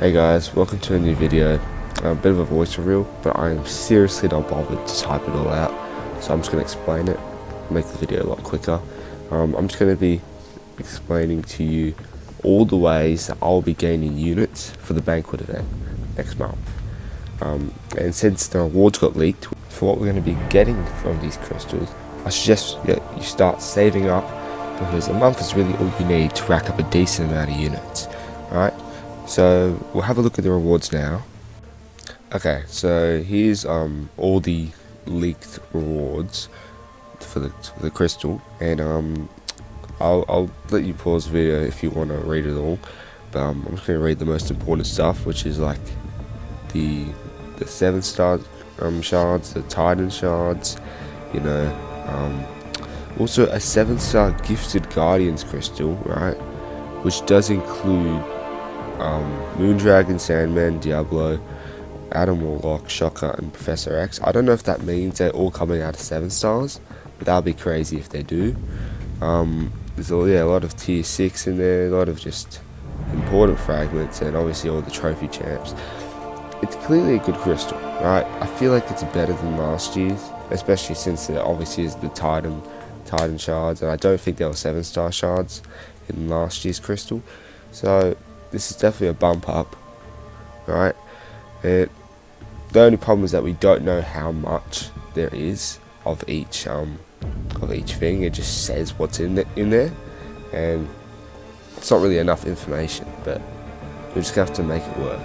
Hey guys, welcome to a new video. A bit of a voice reveal, but I am seriously not bothered to type it all out, so I'm just going to explain it, make the video a lot quicker. I'm just going to be explaining to you all the ways that I'll be gaining units for the banquet event next month. And since the rewards got leaked for what we're going to be getting from these crystals, I suggest you start saving up, because a month is really all you need to rack up a decent amount of units. Alright? So we'll have a look at the rewards now. Okay, so here's all the leaked rewards for the crystal, and I'll let you pause the video if you want to read it all, but I'm just going to read the most important stuff, which is like the 7-star shards, the Titan shards, also a 7-star gifted Guardians crystal, right, which does include Moondragon, Sandman, Diablo, Adam Warlock, Shocker, and Professor X. I don't know if that means they're all coming out of 7 stars, but that would be crazy if they do. There's a lot of tier 6 in there, a lot of just important fragments, and obviously all the trophy champs. It's clearly a good crystal, right? I feel like it's better than last year's, especially since there obviously is the Titan shards, and I don't think there were 7-star shards in last year's crystal. So this is definitely a bump up, right? And the only problem is that we don't know how much there is of each thing. It just says what's in there, and it's not really enough information, but we're just gonna have to make it work.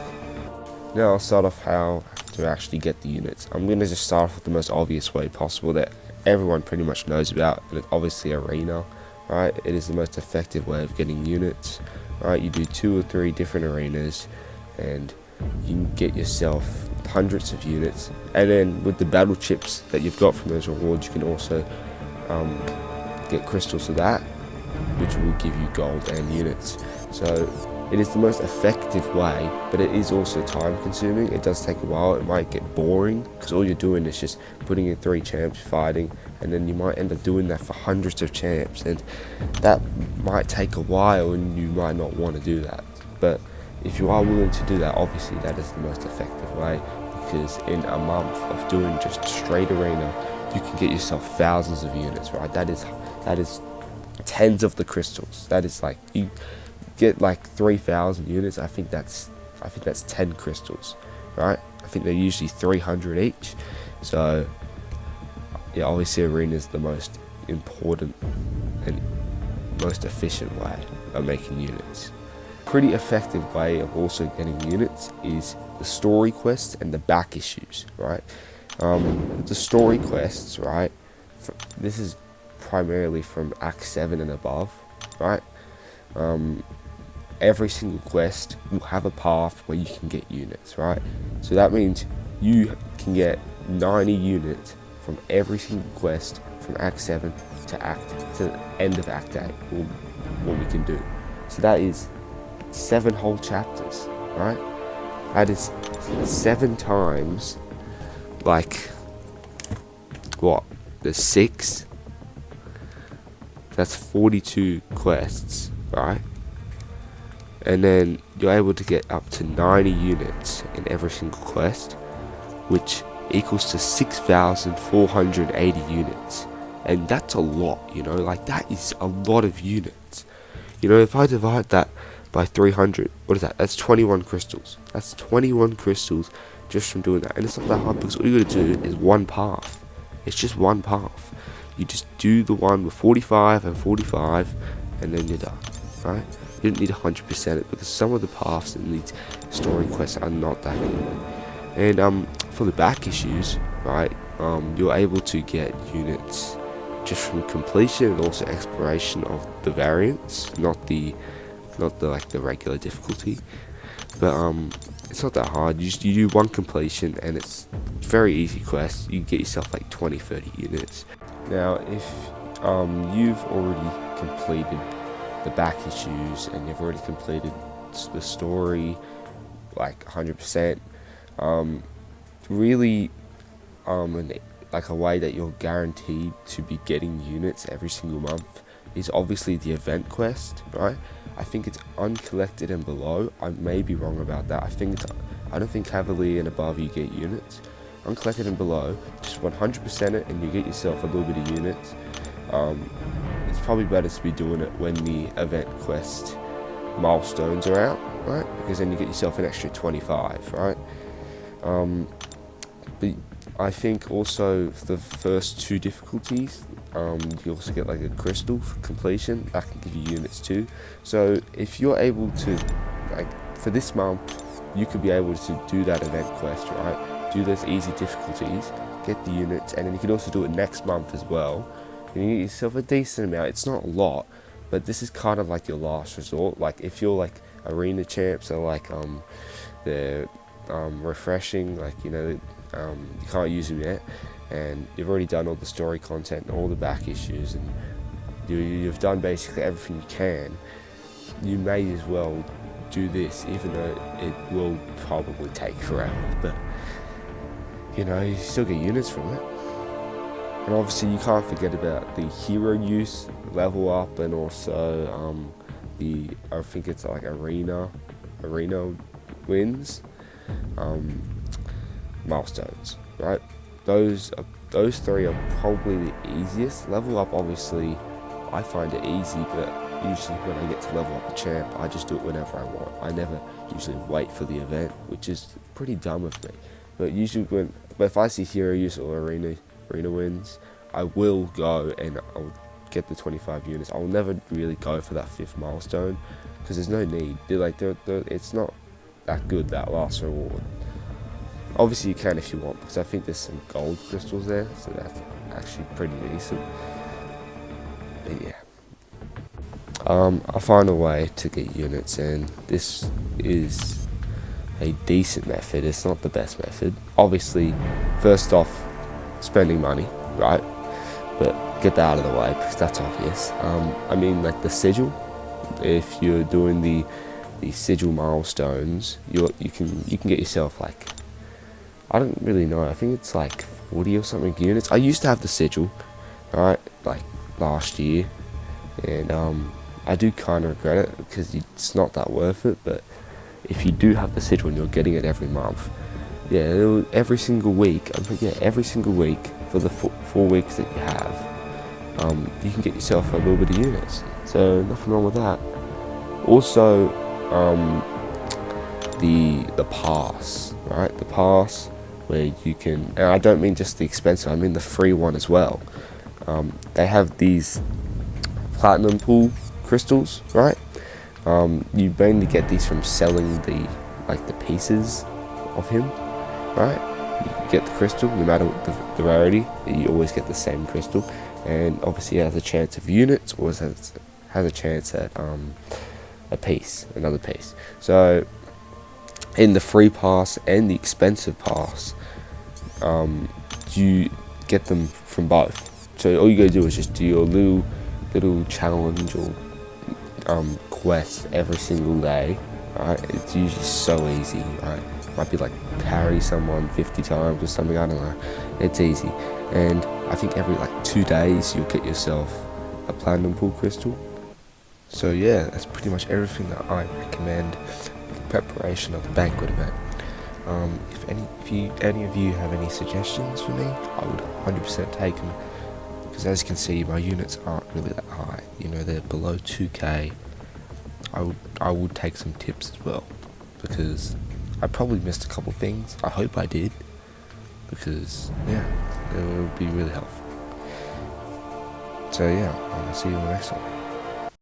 Now I'll start off how to actually get the units. I'm gonna just start off with the most obvious way possible that everyone pretty much knows about, and it's obviously arena, right? It is the most effective way of getting units, right? You do 2 or 3 different arenas, and you can get yourself hundreds of units, and then with the battle chips that you've got from those rewards, you can also get crystals of that, which will give you gold and units. So it is the most effective way, but it is also time consuming. It does take a while. It might get boring because all you're doing is just putting in 3 champs fighting, and then you might end up doing that for hundreds of champs, and that might take a while and you might not want to do that. But if you are willing to do that, obviously that is the most effective way, because in a month of doing just straight arena, you can get yourself thousands of units, right? That is tens of the crystals. That is like, you get like 3,000 units. I think that's 10 crystals, right? I think they're usually 300 each. So yeah, obviously arena is the most important and most efficient way of making units. Pretty effective way of also getting units is the story quests and the back issues, right? The story quests, right, this is primarily from Act 7 and above, right? Every single quest will have a path where you can get units, right? So that means you can get 90 units from every single quest from Act 7 to the end of Act 8, or what we can do. So that is 7 whole chapters, right? That is 7 times, like, what, there's 6, that's 42 quests, right? And then you're able to get up to 90 units in every single quest, which equals to 6,480 units. And that's a lot, like that is a lot of units. If I divide that by 300, what is that? That's 21 crystals. That's 21 crystals just from doing that. And it's not that hard, because all you gotta do is one path. It's just one path. You just do the one with 45 and 45, and then you're done, right? You don't need 100% it, because some of the paths in these story quests are not that good. And for the back issues, right, you're able to get units just from completion and also exploration of the variants, not the regular difficulty. But it's not that hard. You do one completion, and it's very easy quest. You get yourself like 20-30 units. Now if you've already completed the back issues and you've already completed the story like 100%, really like a way that you're guaranteed to be getting units every single month is obviously the event quest, right? I think it's uncollected and below. I may be wrong about that. I don't think Cavalier and above you get units. Uncollected and below, just 100% it and you get yourself a little bit of units. It's probably better to be doing it when the event quest milestones are out, right? Because then you get yourself an extra 25, right? But I think also the first 2 difficulties, you also get like a crystal for completion. That can give you units too. So if you're able to, like for this month, you could be able to do that event quest, right? Do those easy difficulties, get the units, and then you can also do it next month as well. And you get yourself a decent amount. It's not a lot, but this is kind of like your last resort. Like if you're like arena champs are like they're refreshing, like you can't use them yet, and you've already done all the story content and all the back issues, and you've done basically everything you can. You may as well do this, even though it will probably take forever, but you still get units from it. And obviously you can't forget about the hero use, level up, and also I think it's like arena wins, milestones, right? Those 3 are probably the easiest. Level up, obviously, I find it easy, but usually when I get to level up a champ, I just do it whenever I want. I never usually wait for the event, which is pretty dumb of me. But usually if I see hero use or arena wins, I will go and I'll get the 25 units. I'll never really go for that 5th milestone because there's no need. It's not that good, that last reward. Obviously you can if you want, because I think there's some gold crystals there, so that's actually pretty decent. But yeah, I'll find a way to get units, and this is a decent method. It's not the best method. Obviously, first off, spending money, right? But get that out of the way because that's obvious. I mean, like the sigil. If you're doing the sigil milestones, you can get yourself like, I don't really know, I think it's like 40 or something units. I used to have the sigil, right, like last year, and I do kind of regret it because it's not that worth it. But if you do have the sigil and you're getting it every month, yeah, every single week for the 4 weeks that you have, you can get yourself a little bit of units, so nothing wrong with that. Also, the pass, right? The pass where you can, and I don't mean just the expensive, I mean the free one as well. They have these platinum pool crystals, right? You mainly get these from selling the pieces of him, right? You get the crystal, no matter the rarity, you always get the same crystal, and obviously it has a chance of units, or has a chance at another piece. So in the free pass and the expensive pass, you get them from both. So all you gotta do is just do your little challenge or quest every single day, right? It's usually so easy, right? Might be like parry someone 50 times or something, I don't know. It's easy, and I think every 2 days you'll get yourself a platinum pool crystal. So yeah, that's pretty much everything that I recommend for preparation of the banquet event. If any of you have any suggestions for me, I would 100% take them, because as you can see, my units aren't really that high. They're below 2k. I would take some tips as well, because I probably missed a couple things. I hope I did, because yeah, it would be really helpful. So yeah, I'll see you on the next one.